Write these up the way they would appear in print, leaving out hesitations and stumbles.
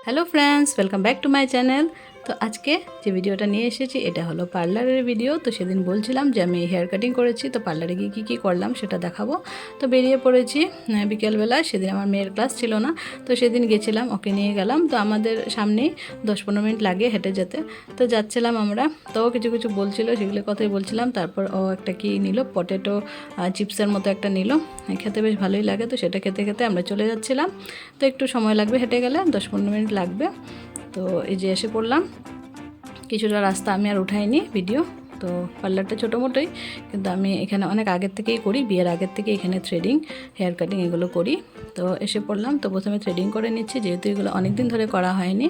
Hello friends, welcome back to my channel. তো আজকে যে ভিডিওটা নিয়ে এসেছি এটা হলো পার্লারের ভিডিও। তো সেদিন বলছিলাম যে আমি হেয়ার কাটিং করেছি, তো পার্লারে গিয়ে কী করলাম সেটা দেখাবো। তো বেরিয়ে পড়েছি বিকেলবেলা। সেদিন আমার মেয়ের ক্লাস ছিল না, তো সেদিন গেছিলাম, ওকে নিয়ে গেলাম। তো আমাদের সামনেই 10-15 মিনিট লাগে হেঁটে যেতে। তো যাচ্ছিলাম আমরা, তো কিছু কিছু বলছিল, সেগুলো কথাই বলছিলাম। তারপর ও একটা কি নিল, পটেটো চিপসের মতো একটা নিল, খেতে বেশ ভালোই লাগে। তো সেটা খেতে খেতে আমরা চলে যাচ্ছিলাম। তো একটু সময় লাগবে, হেঁটে গেলে 10-15 মিনিট লাগবে। তো এই যে এসে পড়লাম। কিছুটা রাস্তা আমি আর উঠাইনি ভিডিও। তো পার্লারটা ছোটো মোটোই, কিন্তু আমি এখানে অনেক আগের থেকেই করি, বিয়ের আগের থেকে এখানে থ্রেডিং, হেয়ার কাটিং এগুলো করি। তো এসে পড়লাম। তো প্রথমে থ্রেডিং করে নিচ্ছি, যেহেতু এগুলো অনেক দিন ধরে করা হয়নি,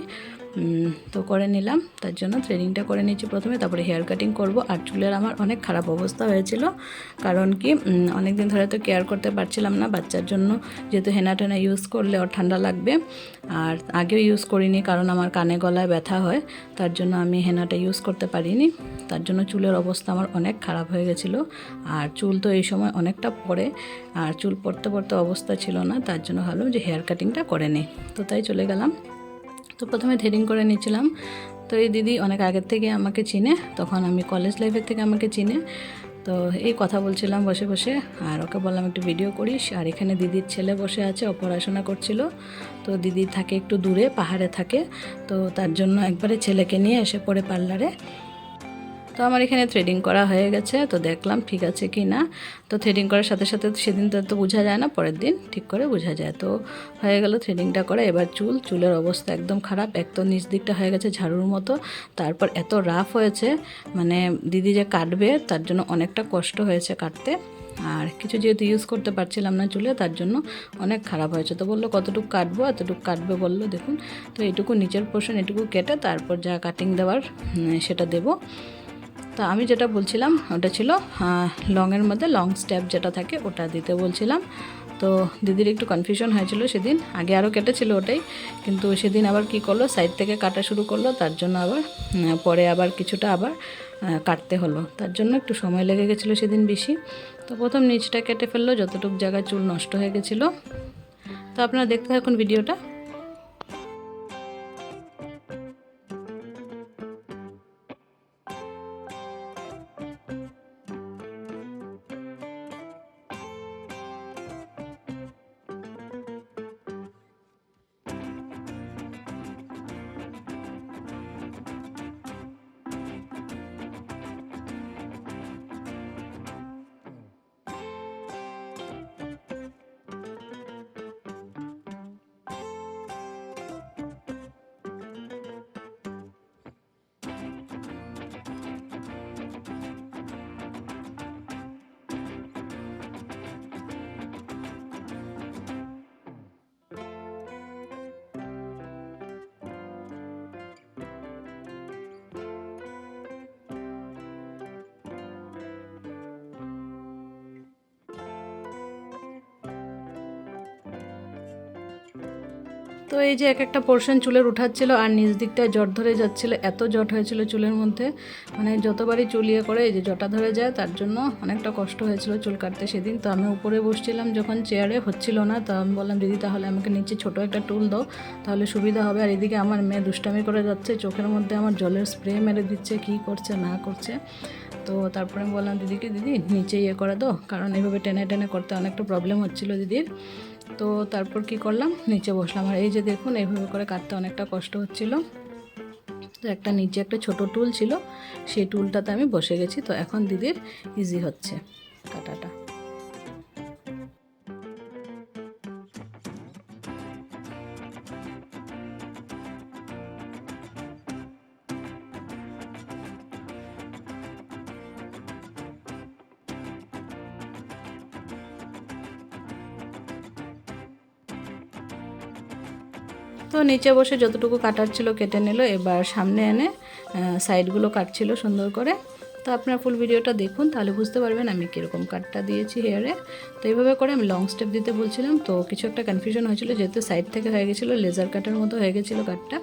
তো করে নিলাম। তার জন্য থ্রেডিংটা করে নিচ্ছি প্রথমে, তারপরে হেয়ার কাটিং করব। আর চুলের আমার অনেক খারাপ অবস্থা হয়েছিল, কারণ কি অনেক দিন ধরে তো কেয়ার করতে পারছিলাম না বাচ্চার জন্য, যেহেতু হেনা টেনা ইউজ করলে ওর ঠান্ডা লাগবে। আর আগেও ইউজ করিনি, কারণ আমার কানে গলায় ব্যথা হয়, তার জন্য আমি হেনাটা ইউজ করতে পারিনি। তার জন্য চুলের অবস্থা আমার অনেক খারাপ হয়ে গেছিলো। আর চুল তো এই সময় অনেকটা পড়ে, আর চুল পড়তে পড়তে অবস্থা ছিল না। তার জন্য ভাবলাম যে হেয়ার কাটিংটা করে নিই, তো তাই চলে গেলাম। তো প্রথমে থ্রেডিং করে নিচ্ছিলাম। তো এই দিদি অনেক আগের থেকে আমাকে চিনে, তখন আমি কলেজ লাইফের থেকে আমাকে চিনে। তো এই কথা বলছিলাম বসে বসে, আর ওকে বললাম একটু ভিডিও করিস। আর এখানে দিদির ছেলে বসে আছে, ও পড়াশোনা করছিল। তো দিদি থাকে একটু দূরে, পাহাড়ে থাকে, তো তার জন্য একবারে ছেলেকে নিয়ে এসে পড়ে পার্লারে। তো আমার এখানে থ্রেডিং করা হয়ে গেছে, তো দেখলাম ঠিক আছে কি না। তো থ্রেডিং করার সাথে সাথে সেদিন তো বোঝা যায় না, পরের দিন ঠিক করে বোঝা যায়। তো হয়ে গেল থ্রেডিংটা করা। এবার চুলের অবস্থা একদম খারাপ, এক তো নিচ দিকটা হয়ে গেছে ঝাড়ুর মতো, তারপর এত রাফ হয়েছে, মানে দিদি যে কাটবে তার জন্য অনেকটা কষ্ট হয়েছে কাটতে। আর কিছু যেহেতু ইউজ করতে পারছিলাম না চুলে, তার জন্য অনেক খারাপ হয়েছে। তো বললো কতটুকু কাটবো, এতটুকু কাটবে বললো। দেখুন, তো এইটুকু নিচের পোর্শন এটুকু কেটে তারপর যা কাটিং দেওয়ার সেটা দেবো। তো আমি যেটা বলছিলাম ওটা ছিল লংয়ের মধ্যে লং স্টেপ যেটা থাকে ওটা দিতে বলছিলাম। তো দিদির একটু কনফিউশন হয়েছিল সেদিন, আগে আরও কেটেছিল ওটাই, কিন্তু সেদিন আবার কি করলো, সাইড থেকে কাটা শুরু করলো, তার জন্য আবার পরে আবার কিছুটা আবার কাটতে হলো, তার জন্য একটু সময় লেগে গেছিলো সেদিন বেশি। তো প্রথম নিচটা কেটে ফেললো, যতটুকু জায়গায় চুল নষ্ট হয়ে গেছিলো। তো আপনারা দেখতে থাকুন ভিডিওটা। তো এই যে এক একটা পোর্শন চুলের উঠাচ্ছিল, আর নিচ দিকটায় জট ধরে যাচ্ছিল, এত জট হয়েছিল চুলের মধ্যে, মানে যতবারই চুল ইয়ে করে এই যে জটা ধরে যায়, তার জন্য অনেকটা কষ্ট হয়েছিল চুল কাটতে সেদিন। তো আমি উপরে বসছিলাম যখন, চেয়ারে হচ্ছিল না, তো আমি বললাম দিদি তাহলে আমাকে নিচে ছোটো একটা টুল দাও, তাহলে সুবিধা হবে। আর এদিকে আমার মেয়ে দুষ্টামি করে যাচ্ছে, চোখের মধ্যে আমার জলের স্প্রে মেরে দিচ্ছে, কী করছে না করছে। তো তারপরে আমি বললাম দিদিকে, দিদি নিচে ইয়ে করে দাও, কারণ এইভাবে টেনে টেনে করতে অনেকটা প্রবলেম হচ্ছিলো দিদির। তো তারপর কি করলাম, নিচে বসলাম। আর এই যে দেখুন, এইভাবে করে কাটতে অনেকটা কষ্ট হচ্ছিল। তো একটা নিচে একটা ছোট টুল ছিল, সেই টুলটাতে আমি বসে গেছি। তো এখন দিদির ইজি হচ্ছে কাটাটা। তো নিচে বসে যতটুকু কাটার ছিল কেটে নিল, এবার সামনে এনে সাইডগুলো কাটছিল সুন্দর করে। তো আপনারা ফুল ভিডিওটা দেখুন, তাহলে বুঝতে পারবেন আমি কীরকম কাটটা দিয়েছি হেয়ারে। তো এইভাবে করে আমি লং স্টেপ দিতে বলছিলাম, তো কিছু একটা কনফিউশন হয়েছিল, যেহেতু সাইড থেকে হয়ে গেছিলো, লেজার কাটার মতো হয়ে গেছিলো কাটটা।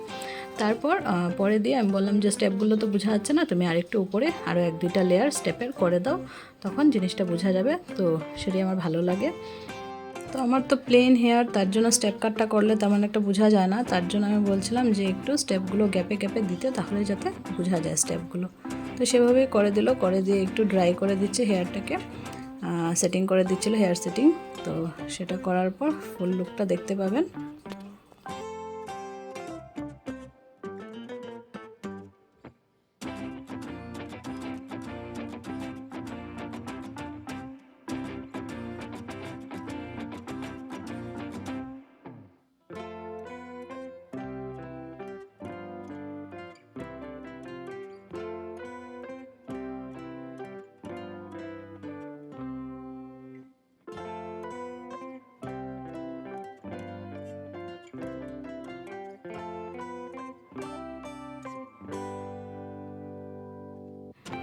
তারপর পরে দিয়ে আমি বললাম যে স্টেপগুলো তো বোঝা যাচ্ছে না, তুমি আরেকটু উপরে আরও 1-2টা লেয়ার স্টেপের করে দাও, তখন জিনিসটা বোঝা যাবে। তো সেটাই আমার ভালো লাগে। তো আমার তো প্লেন হেয়ার, তার জন্য স্টেপ কাটটা করলে তেমন একটা বোঝা যায় না। তার জন্য আমি বলছিলাম যে একটু স্টেপগুলো গ্যাপে গ্যাপে দিতে, তাহলে যাতে বোঝা যায় স্টেপগুলো। তো সেভাবেই করে দিল, করে দিয়ে একটু ড্রাই করে দিচ্ছে হেয়ারটাকে, সেটিং করে দিচ্ছিল হেয়ার সেটিং। তো সেটা করার পর ফুল লুকটা দেখতে পাবেন।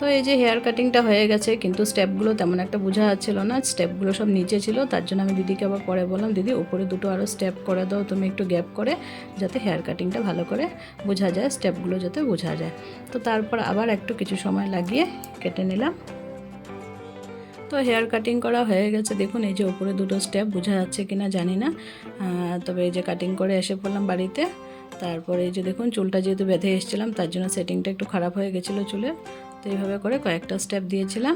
তো এই যে হেয়ার কাটিংটা হয়ে গেছে, কিন্তু স্টেপগুলো তেমন একটা বোঝা যাচ্ছিল না, স্টেপগুলো সব নিচে ছিল। তার জন্য আমি দিদিকে আবার পরে বললাম, দিদি উপরে দুটো আরও স্টেপ করে দাও তুমি, একটু গ্যাপ করে, যাতে হেয়ার কাটিংটা ভালো করে বোঝা যায়, স্টেপগুলো যাতে বোঝা যায়। তো তারপর আবার একটু কিছু সময় লাগিয়ে কেটে নিলাম। তো হেয়ার কাটিং করা হয়ে গেছে। দেখুন এই যে উপরে দুটো স্টেপ বোঝা যাচ্ছে কিনা জানি না, তবে এই যে কাটিং করে এসে পড়লাম বাড়িতে। তারপরে এই যে দেখুন চুলটা যেহেতু বেঁধে এসেছিলাম, তার জন্য সেটিংটা একটু খারাপ হয়ে গেছিলো চুলের। তো এইভাবে করে কয়েকটা স্টেপ দিয়েছিলাম।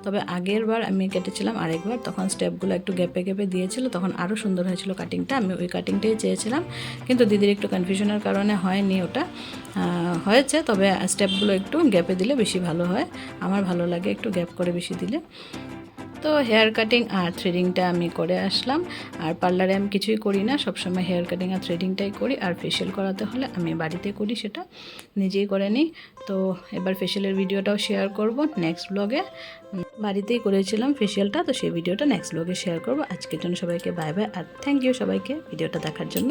তবে আগের বার আমি কেটেছিলাম আরেকবার, তখন স্টেপগুলো একটু গ্যাপে গ্যাপে দিয়েছিল, তখন আরও সুন্দর হয়েছিল কাটিংটা। আমি ওই কাটিংটাই চেয়েছিলাম, কিন্তু দিদির একটু কনফিউশনের কারণে হয়নি ওটা। হয়েছে, তবে স্টেপগুলো একটু গ্যাপে দিলে বেশি ভালো হয়, আমার ভালো লাগে একটু গ্যাপ করে বেশি দিলে। তো হেয়ার কাটিং আর থ্রেডিংটা আমি করে আসলাম। আর পার্লারে আমি কিছুই করি না, সবসময় হেয়ার কাটিং আর থ্রেডিংটাই করি। আর ফেশিয়াল করাতে হলে আমি বাড়িতে করি, সেটা নিজেই করে নিই। তো এবার ফেশিয়ালের ভিডিওটাও শেয়ার করব নেক্সট ব্লগে। বাড়িতেই করেছিলাম ফেশিয়ালটা, তো সেই ভিডিওটা নেক্সট ব্লগে শেয়ার করব। আজকের জন্য সবাইকে বাই বাই, আর থ্যাংক ইউ সবাইকে ভিডিওটা দেখার জন্য।